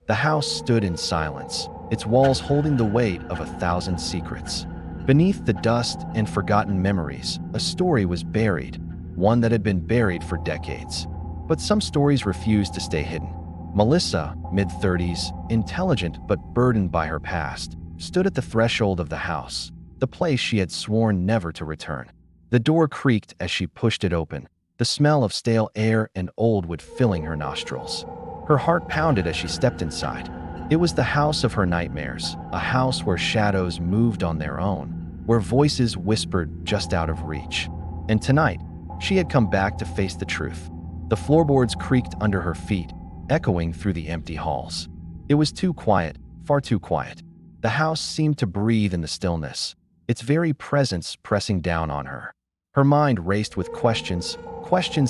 The house stood in silence, its walls holding the weight of 1,000 secrets. Beneath the dust and forgotten memories, a story was buried, one that had been buried for decades. But some stories refused to stay hidden. Melissa, mid-30s, intelligent but burdened by her past, stood at the threshold of the house, the place she had sworn never to return. The door creaked as she pushed it open, the smell of stale air and old wood filling her nostrils. Her heart pounded as she stepped inside. It was the house of her nightmares, a house where shadows moved on their own, where voices whispered just out of reach. And tonight, she had come back to face the truth. The floorboards creaked under her feet, echoing through the empty halls. It was too quiet, far too quiet. The house seemed to breathe in the stillness, its very presence pressing down on her. Her mind raced with questions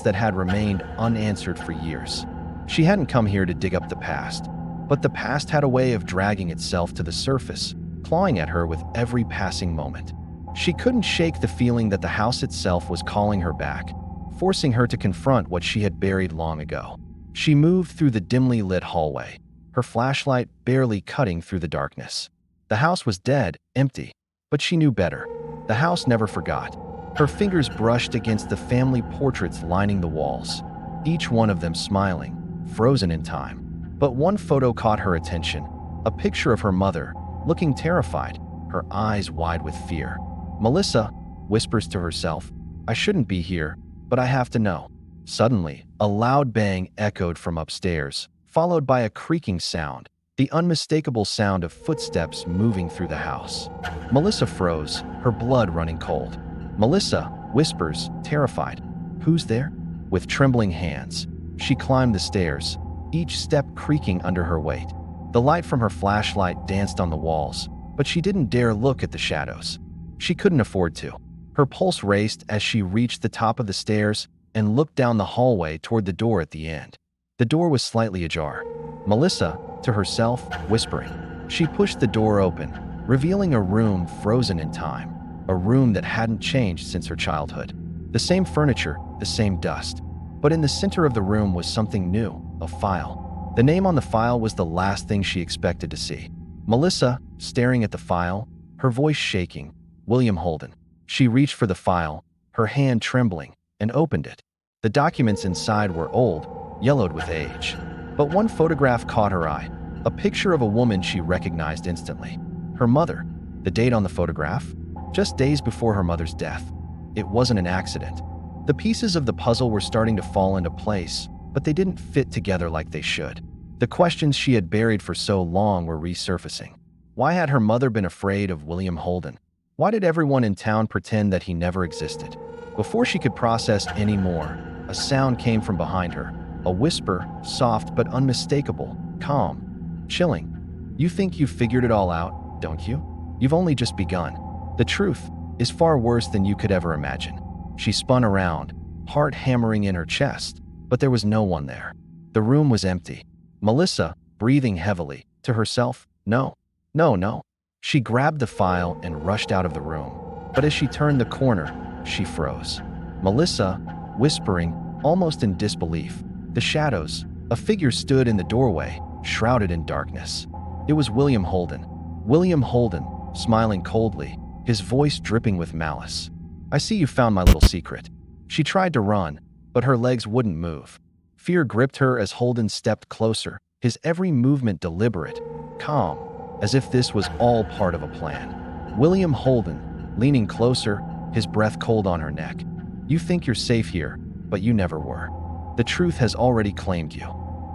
that had remained unanswered for years. She hadn't come here to dig up the past, but the past had a way of dragging itself to the surface, clawing at her with every passing moment. She couldn't shake the feeling that the house itself was calling her back, forcing her to confront what she had buried long ago. She moved through the dimly lit hallway, her flashlight barely cutting through the darkness. The house was dead, empty, but she knew better. The house never forgot. Her fingers brushed against the family portraits lining the walls, each one of them smiling, frozen in time. But one photo caught her attention, a picture of her mother, looking terrified, her eyes wide with fear. Melissa whispers to herself, "I shouldn't be here, but I have to know." Suddenly, a loud bang echoed from upstairs, followed by a creaking sound, the unmistakable sound of footsteps moving through the house. Melissa froze, her blood running cold. Melissa whispers, terrified, "Who's there?" With trembling hands, she climbed the stairs, each step creaking under her weight. The light from her flashlight danced on the walls, but she didn't dare look at the shadows. She couldn't afford to. Her pulse raced as she reached the top of the stairs and looked down the hallway toward the door at the end. The door was slightly ajar. Melissa, to herself, whispering. She pushed the door open, revealing a room frozen in time, a room that hadn't changed since her childhood. The same furniture, the same dust. But in the center of the room was something new, a file. The name on the file was the last thing she expected to see. Melissa, staring at the file, her voice shaking, William Holden. She reached for the file, her hand trembling, and opened it. The documents inside were old, yellowed with age. But one photograph caught her eye, a picture of a woman she recognized instantly. Her mother. The date on the photograph? Just days before her mother's death. It wasn't an accident. The pieces of the puzzle were starting to fall into place, but they didn't fit together like they should. The questions she had buried for so long were resurfacing. Why had her mother been afraid of William Holden? Why did everyone in town pretend that he never existed? Before she could process any more, a sound came from behind her. A whisper, soft but unmistakable, calm, chilling. "You think you've figured it all out, don't you? You've only just begun. The truth is far worse than you could ever imagine." She spun around, heart hammering in her chest, but there was no one there. The room was empty. Melissa, breathing heavily, to herself, "No, no, no." She grabbed the file and rushed out of the room, but as she turned the corner, she froze. Melissa, whispering, almost in disbelief. The shadows. A figure stood in the doorway, shrouded in darkness. It was William Holden. William Holden, smiling coldly, his voice dripping with malice. "I see you found my little secret." She tried to run, but her legs wouldn't move. Fear gripped her as Holden stepped closer, his every movement deliberate, calm, as if this was all part of a plan. William Holden, leaning closer, his breath cold on her neck. "You think you're safe here, but you never were. The truth has already claimed you."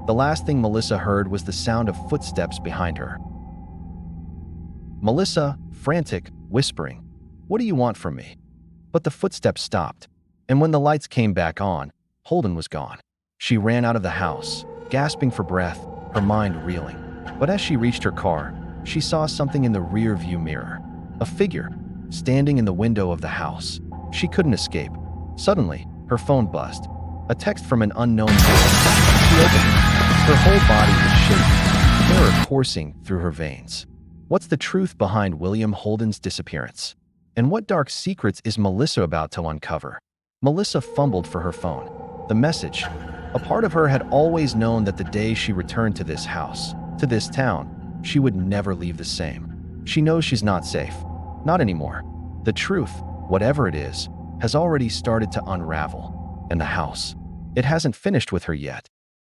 The last thing Melissa heard was the sound of footsteps behind her. Melissa, frantic, whispering, "What do you want from me?" But the footsteps stopped, and when the lights came back on, Holden was gone. She ran out of the house, gasping for breath, her mind reeling. But as she reached her car, she saw something in the rear-view mirror. A figure, standing in the window of the house. She couldn't escape. Suddenly, her phone buzzed. A text from an unknown person. She opened it. Her whole body was shaking, terror coursing through her veins. What's the truth behind William Holden's disappearance? And what dark secrets is Melissa about to uncover? Melissa fumbled for her phone. The message. A part of her had always known that the day she returned to this house, to this town, she would never leave the same. She knows she's not safe. Not anymore. The truth, whatever it is, has already started to unravel. And the house, it hasn't finished with her yet.